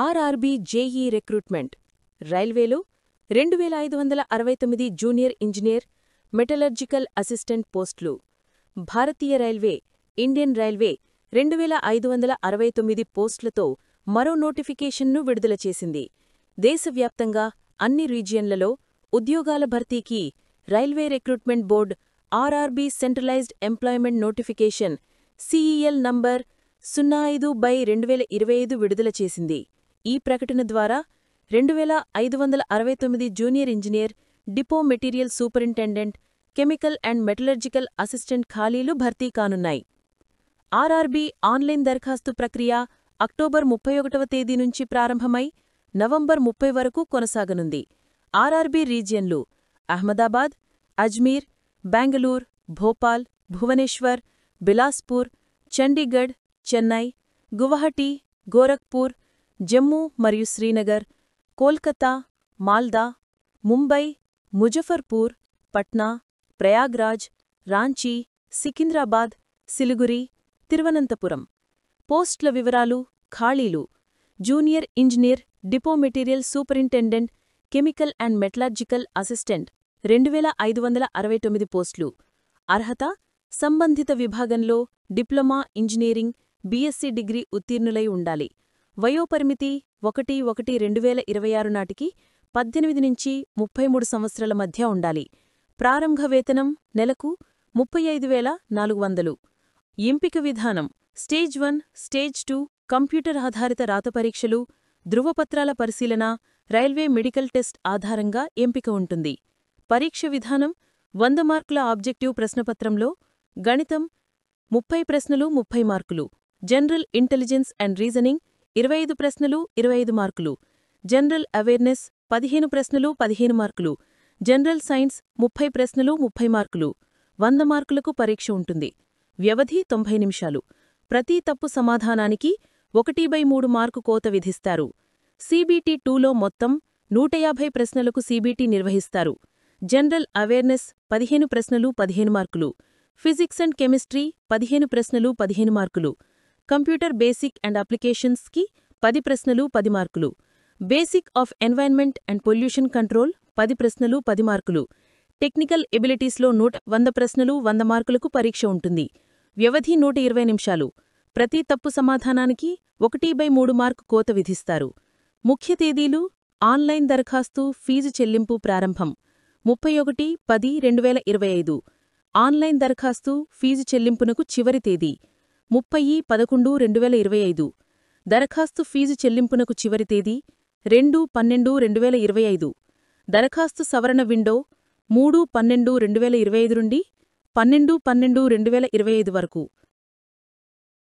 RRB JEE recruitment రైల్వేలో 2569 junior engineer metallurgical assistant పోస్టులు. భారతీయ రైల్వే, ఇండియన్ రైల్వే 2569 పోస్టులతో మరో నోటిఫికేషన్ను విడుదల చేసింది. దేశవ్యాప్తంగా అన్ని రీజియన్లలో ఉద్యోగాల భర్తీకి railway recruitment board RRB centralised employment notification CEL number 05/2025 విడుదల చేసింది. ఈ ప్రకటన ద్వారా 2569 junior engineer, depot material superintendent, chemical and metallurgical assistant ఖాళీలు భర్తీ కానున్నాయి. ఆర్ఆర్బీ ఆన్లైన్ దరఖాస్తు ప్రక్రియ అక్టోబర్ 31వ తేదీ నుంచి ప్రారంభమై నవంబర్ 30 వరకు కొనసాగనుంది. ఆర్ఆర్బీ రీజియన్లు అహ్మదాబాద్, అజ్మీర్, బెంగళూరు, భోపాల్, భువనేశ్వర్, బిలాస్పూర్, చండీగఢ్, చెన్నై, గువహటి, గోరఖ్పూర్, జమ్మూ మరియు శ్రీనగర్, కోల్కతా, మాల్దా, ముంబై, ముజఫర్పూర్, పట్నా, ప్రయాగ్రాజ్, రాంచీ, సికింద్రాబాద్, సిలిగురి, తిరువనంతపురం. పోస్టుల వివరాలు, ఖాళీలు: junior engineer, depot material superintendent, chemical and metallurgical assistant 2569 పోస్టులు. అర్హత: సంబంధిత విభాగంలో డిప్లొమా ఇంజనీరింగ్, బీఎస్సీ డిగ్రీ ఉత్తీర్ణులై ఉండాలి. వయోపరిమితి 1/1/2026 నాటికి 18 నుంచి 33 సంవత్సరాల మధ్య ఉండాలి. ప్రారంభ వేతనం నెలకు 35,400. ఎంపిక విధానం: స్టేజ్ 1, స్టేజ్ 2 కంప్యూటర్ ఆధారిత రాత పరీక్షలు, ధృవపత్రాల పరిశీలన, రైల్వే మెడికల్ టెస్ట్ ఆధారంగా ఎంపిక ఉంటుంది. పరీక్ష విధానం: 100 మార్కుల ఆబ్జెక్టివ్ ప్రశ్నపత్రంలో గణితం 30 ప్రశ్నలు 30 మార్కులు, జనరల్ ఇంటెలిజెన్స్ అండ్ రీజనింగ్ 25 ప్రశ్నలు 25 మార్కులు, జనరల్ అవేర్నెస్ 15 ప్రశ్నలు 15 మార్కులు, జనరల్ సైన్స్ 30 ప్రశ్నలు 30 మార్కులు. 100 మార్కులకు పరీక్ష ఉంటుంది. వ్యవధి 90 నిమిషాలు. ప్రతి తప్పు సమాధానానికి 1/3 మార్కు కోత విధిస్తారు. సీబీటీ 2లో మొత్తం 150 ప్రశ్నలకు సీబీటీ నిర్వహిస్తారు. జనరల్ అవేర్నెస్ 15 ప్రశ్నలు 15 మార్కులు, ఫిజిక్స్ అండ్ కెమిస్ట్రీ 15 ప్రశ్నలు 15 మార్కులు, కంప్యూటర్ బేసిక్ అండ్ అప్లికేషన్స్కి 10 ప్రశ్నలు 10 మార్కులు, basic of environment and pollution control 10 ప్రశ్నలు 10 మార్కులు, టెక్నికల్ ఎబిలిటీస్లో 100 ప్రశ్నలు 100 మార్కులకు పరీక్ష ఉంటుంది. వ్యవధి 120 నిమిషాలు. ప్రతి తప్పు సమాధానానికి 1/3 మార్కు కోత విధిస్తారు. ముఖ్య తేదీలు: ఆన్లైన్ దరఖాస్తు, ఫీజు చెల్లింపు ప్రారంభం 31/10/2025. ఆన్లైన్ దరఖాస్తు, ఫీజు చెల్లింపునకు చివరి తేదీ 30/11/2025. దరఖాస్తు ఫీజు చెల్లింపునకు చివరి తేదీ 2/12/2025. దరఖాస్తు సవరణ విండో 3/12/2025 నుండి 12/12/2025 వరకు.